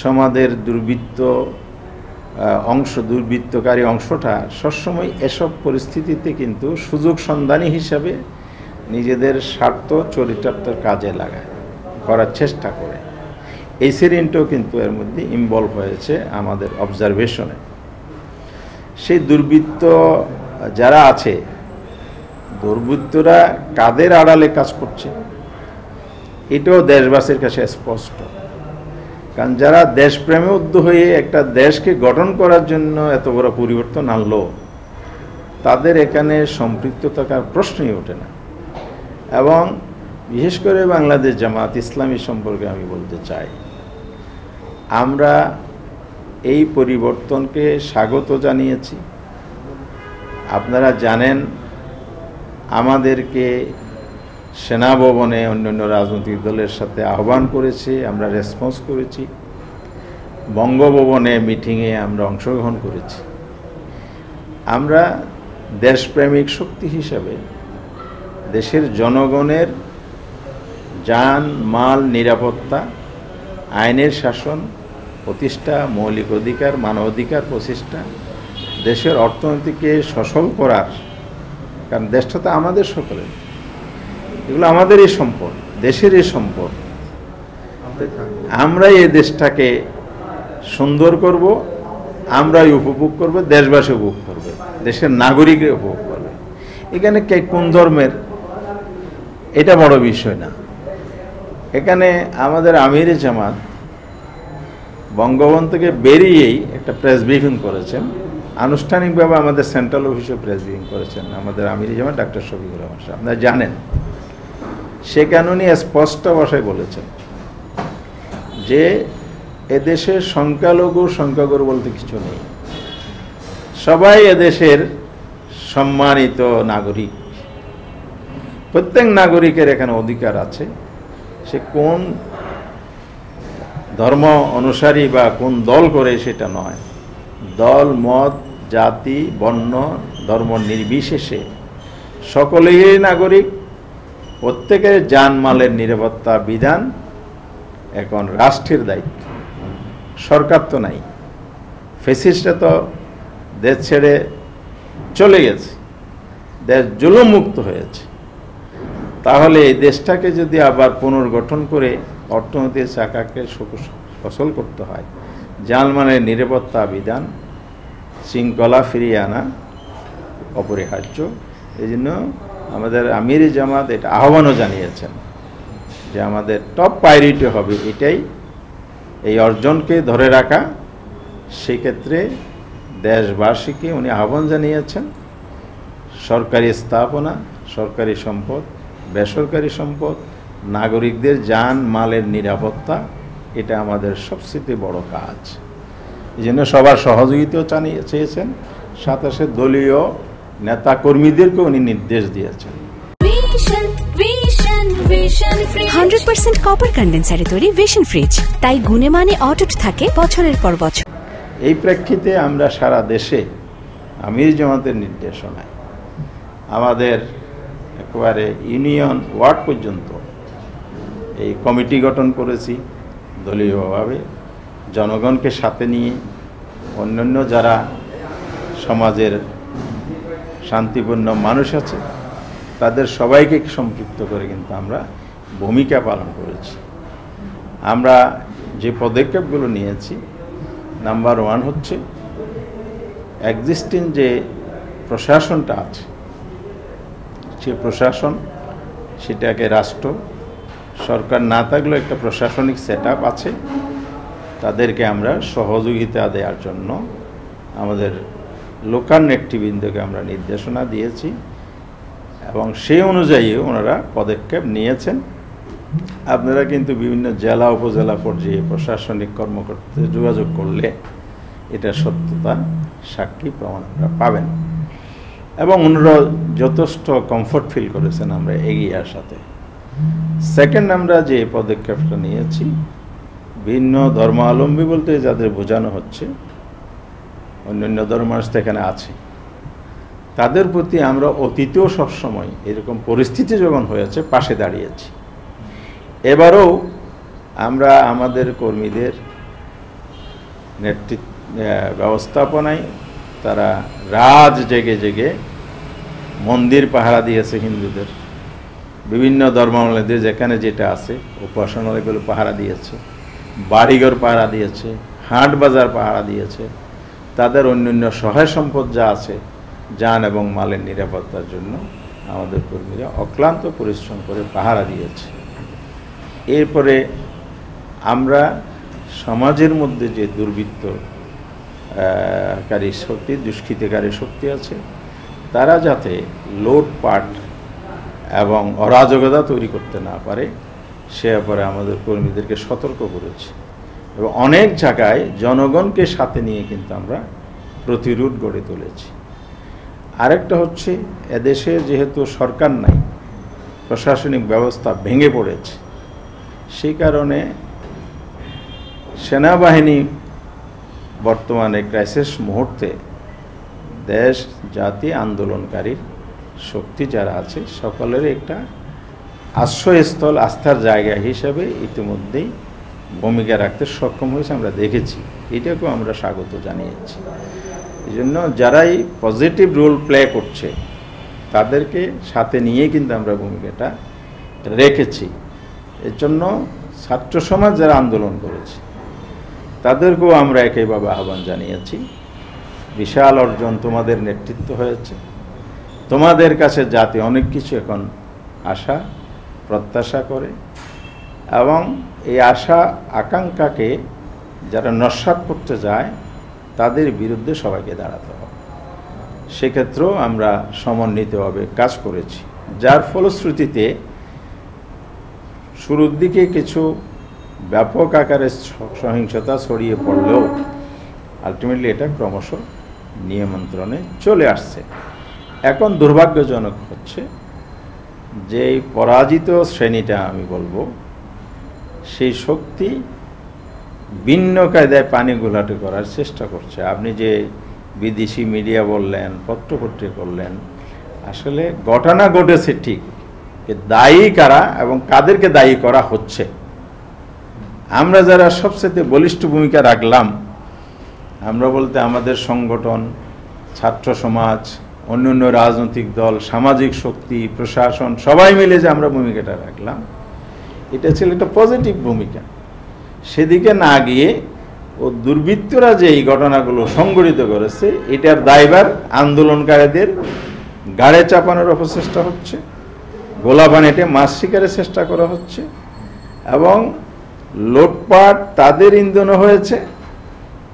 সমাজের দুর্বৃত্তকারী অংশটা সবসময় এসব পরিস্থিতিতে কিন্তু সুযোগ সন্ধানী হিসাবে নিজেদের স্বার্থ চরিতার্থের কাজে করার চেষ্টা করে। এই সেরিনটাও কিন্তু এর মধ্যে ইনভলভ হয়েছে আমাদের অবজারভেশনে। সেই দুর্বৃত্ত যারা আছে, দুর্বৃত্তরা কাদের আড়ালে কাজ করছে এটাও দেশবাসীর কাছে স্পষ্ট। কারণ যারা দেশপ্রেমে উদ্য হয়ে একটা দেশকে গঠন করার জন্য এত বড় পরিবর্তন আনলো, তাদের এখানে সম্পৃক্ত থাকার প্রশ্নই ওঠে না। এবং বিশেষ করে বাংলাদেশ জামাত ইসলামী সম্পর্কে আমি বলতে চাই, আমরা এই পরিবর্তনকে স্বাগত জানিয়েছি। আপনারা জানেন, আমাদেরকে সেনাভবনে অন্যান্য রাজনৈতিক দলের সাথে আহ্বান করেছে, আমরা রেসপন্স করেছি। বঙ্গভবনে মিটিংয়ে আমরা অংশগ্রহণ করেছি। আমরা দেশপ্রেমিক শক্তি হিসাবে দেশের জনগণের যান মাল নিরাপত্তা, আইনের শাসন প্রতিষ্ঠা, মৌলিক অধিকার মানবাধিকার প্রতিষ্ঠা, দেশের অর্থনীতিকে সচল করার, কারণ দেশটা তো আমাদের সকলের, এগুলো আমাদেরই সম্পদ, দেশেরই সম্পদ। আমরাই এই দেশটাকে সুন্দর করব, আমরাই উপভোগ করব, দেশবাসী উপভোগ করবে, দেশের নাগরিকরা উপভোগ করবে। এখানে কে কোন ধর্মের এটা বড় বিষয় না। এখানে আমাদের আমিরে জামাত বঙ্গভবন থেকে বেরিয়েই একটা প্রেস ব্রিফিং করেছেন, আনুষ্ঠানিকভাবে আমাদের সেন্ট্রাল অফিসে প্রেস ব্রিফিং করেছেন আমাদের আমিরে জামাত ডাক্তার শফিকুর রহমান সাহেব। আপনারা জানেন, সেখানে উনি স্পষ্ট ভাষায় বলেছেন যে এদেশে সংখ্যাগুরু বলতে কিছু নেই, সবাই এদেশের সম্মানিত নাগরিক। প্রত্যেক নাগরিকের এখানে অধিকার আছে, সে কোন ধর্ম অনুসারী বা কোন দল করে সেটা নয়। দল মত জাতি বর্ণ ধর্ম নির্বিশেষে সকলেই নাগরিক। প্রত্যেকের জানমালের নিরাপত্তা বিধান এখন রাষ্ট্রের দায়িত্ব, সরকার তো নাই। ফ্যাসিস্টরা তো দেশ ছেড়ে চলে গেছে, দেশ জুলুমমুক্ত হয়েছে। তাহলে এই দেশটাকে যদি আবার পুনর্গঠন করে অর্থনৈতিক চাকাকে সচল করতে হয়, জানমালের নিরাপত্তা বিধান শৃঙ্খলা ফিরিয়ে আনা অপরিহার্য। এই জন্য আমাদের আমিরে জামাত এটা আহ্বানও জানিয়েছেন যে আমাদের টপ প্রায়োরিটি হবে এটাই, এই অর্জনকে ধরে রাখা। সেক্ষেত্রে দেশবাসীকে উনি আহ্বান জানিয়েছেন, সরকারি স্থাপনা, সরকারি সম্পদ, বেসরকারি সম্পদ, নাগরিকদের জান মালের নিরাপত্তা, এটা আমাদের সবচেয়ে বড় কাজ। এই জন্য সবার সহযোগিতাও চেয়েছেন, সাথে সাথে দলীয় নেতা কর্মীদেরকে উনি নির্দেশ দিয়েছেন। 100% কপার কন্ডেন্সারে তৈরি ভিশন ফ্রিজ, তাই গুণে মানে অটুট থাকে বছরের পর বছর। এই প্রেক্ষিতে আমরা সারা দেশে আমির জামাতের নির্দেশনায় আমাদের একেবারে ইউনিয়ন ওয়ার্ড পর্যন্ত এই কমিটি গঠন করেছি দলীয়ভাবে, জনগণকে সাথে নিয়ে অন্যান্য যারা সমাজের শান্তিপূর্ণ মানুষ আছে তাদের সবাইকে সম্পৃক্ত করে কিন্তু আমরা ভূমিকা পালন করেছি। আমরা যে পদক্ষেপগুলো নিয়েছি, নাম্বার 1 হচ্ছে এক্সিস্টিং যে প্রশাসনটা আছে, সে প্রশাসন, সেটাকে রাষ্ট্র সরকার না থাকলেও একটা প্রশাসনিক সেটআপ আছে, তাদেরকে আমরা সহযোগিতা দেওয়ার জন্য আমাদের লোকাল নেতৃবৃন্দকে আমরা নির্দেশনা দিয়েছি এবং সেই অনুযায়ী ওনারা পদক্ষেপ নিয়েছেন। আপনারা কিন্তু বিভিন্ন জেলা উপজেলা পর্যায়ে প্রশাসনিক কর্মকর্তাদের যোগাযোগ করলে এটা সত্যতা সাক্ষী প্রমাণ আপনারা পাবেন এবং ওনারা যথেষ্ট কমফোর্ট ফিল করেছেন আমরা এগিয়ে আসাতে। সেকেন্ড, আমরা যে পদক্ষেপটা নিয়েছি, ভিন্ন ধর্মাবলম্বী বলতে যাদের বোঝানো হচ্ছে, অন্যান্য ধর্মাস এখানে আছে, তাদের প্রতি আমরা অতীতেও সবসময় এরকম পরিস্থিতি যখন হয়েছে পাশে দাঁড়িয়েছি। এবারও আমরা আমাদের কর্মীদের ব্যবস্থাপনায় তারা রাত জেগে জেগে মন্দির পাহারা দিয়েছে হিন্দুদের, বিভিন্ন ধর্মাবলম্বীদের যেখানে যেটা আছে উপাসনালয়গুলো পাহারা দিয়েছে, বাড়িঘর পাহারা দিয়েছে, হাট বাজার পাহারা দিয়েছে, তাদের অন্যান্য সহায় সম্পদ যা আছে যান এবং মালের নিরাপত্তার জন্য আমাদের কর্মীরা অক্লান্ত পরিশ্রম করে পাহারা দিয়েছে। এরপরে আমরা সমাজের মধ্যে যে দুর্বৃত্তকারী শক্তি, দুষ্কৃতিকারী শক্তি আছে, তারা যাতে লুটপাট এবং অরাজকতা তৈরি করতে না পারে সে ব্যাপারে আমাদের কর্মীদেরকে সতর্ক করেছি এবং অনেক জায়গায় জনগণকে সাথে নিয়ে কিন্তু আমরা প্রতিরোধ গড়ে তুলেছি। আরেকটা হচ্ছে, এদেশে যেহেতু সরকার নাই, প্রশাসনিক ব্যবস্থা ভেঙে পড়েছে, সেই কারণে সেনাবাহিনী বর্তমানে ক্রাইসিস মুহূর্তে দেশ জাতি আন্দোলনকারী শক্তি যারা আছে সকলের একটা আশ্রয়স্থল, আস্থার জায়গা হিসেবে ইতিমধ্যেই ভূমিকা রাখতে সক্ষম হয়েছে আমরা দেখেছি। এটাকেও আমরা স্বাগত জানিয়েছি। এই জন্য যারাই পজিটিভ রোল প্লে করছে তাদেরকে সাথে নিয়ে কিন্তু আমরা ভূমিকাটা রেখেছি। এর জন্য ছাত্র সমাজ যারা আন্দোলন করেছে তাদেরকেও আমরা একইভাবে আহ্বান জানিয়েছি। বিশাল অর্জন তোমাদের নেতৃত্ব হয়েছে, তোমাদের কাছে জাতি অনেক কিছু এখন আশা প্রত্যাশা করে এবং এই আশা আকাঙ্ক্ষাকে যারা নস্যাৎ করতে যায় তাদের বিরুদ্ধে সবাইকে দাঁড়াতে হবে। সেক্ষেত্রেও আমরা সমন্বিতভাবে কাজ করেছি, যার ফলশ্রুতিতে শুরুর দিকে কিছু ব্যাপক আকারে সহিংসতা ছড়িয়ে পড়লেও আলটিমেটলি এটা ক্রমশ নিয়ন্ত্রণে চলে আসছে। এখন দুর্ভাগ্যজনক হচ্ছে যে পরাজিত শ্রেণীটা আমি বলবো সেই শক্তি ভিন্ন কায়দায় পানি ঘোলাটে করার চেষ্টা করছে। আপনি যে বিদেশি মিডিয়া বললেন, পত্রপত্রিকা করলেন, আসলে ঘটনা ঘটেছে ঠিক, দায়ী কারা এবং কাদেরকে দায়ী করা হচ্ছে। আমরা যারা সবচেয়ে বলিষ্ঠ ভূমিকা রাখলাম, আমরা বলতে আমাদের সংগঠন, ছাত্র সমাজ, অন্যান্য রাজনৈতিক দল, সামাজিক শক্তি, প্রশাসন সবাই মিলে যে আমরা ভূমিকাটা রাখলাম, এটা ছিল একটা পজিটিভ ভূমিকা। সেদিকে না গিয়ে ও দুর্বৃত্তরা যে এই ঘটনাগুলো সংঘটিত করেছে এটার দায়ভার আন্দোলনকারীদের গাড়ে চাপানোর অপচেষ্টা হচ্ছে, গোলাবানিতে মাছ শিকারের চেষ্টা করা হচ্ছে এবং লুটপাট তাদের ইন্ধন হয়েছে,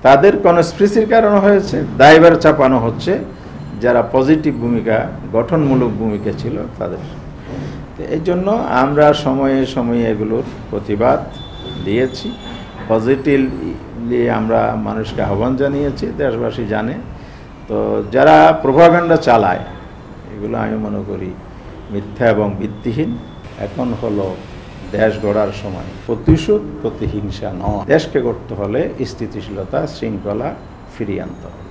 তাদের কনস্পিরেসির কারণে হয়েছে, দায়ভার চাপানো হচ্ছে যারা পজিটিভ ভূমিকা, গঠনমূলক ভূমিকা ছিল তাদের। এই জন্য আমরা সময়ে সময়ে এগুলোর প্রতিবাদ দিয়েছি, পজিটিভলি আমরা মানুষকে আহ্বান জানিয়েছি, দেশবাসী জানে। তো যারা প্রোপাগান্ডা চালায় এগুলো আমি মনে করি মিথ্যা এবং ভিত্তিহীন। এখন হলো দেশ গড়ার সময়, প্রতিশোধ প্রতিহিংসা নয়। দেশকে গড়তে হলে স্থিতিশীলতা, শৃঙ্খলা ফিরিয়ে আনতে হবে।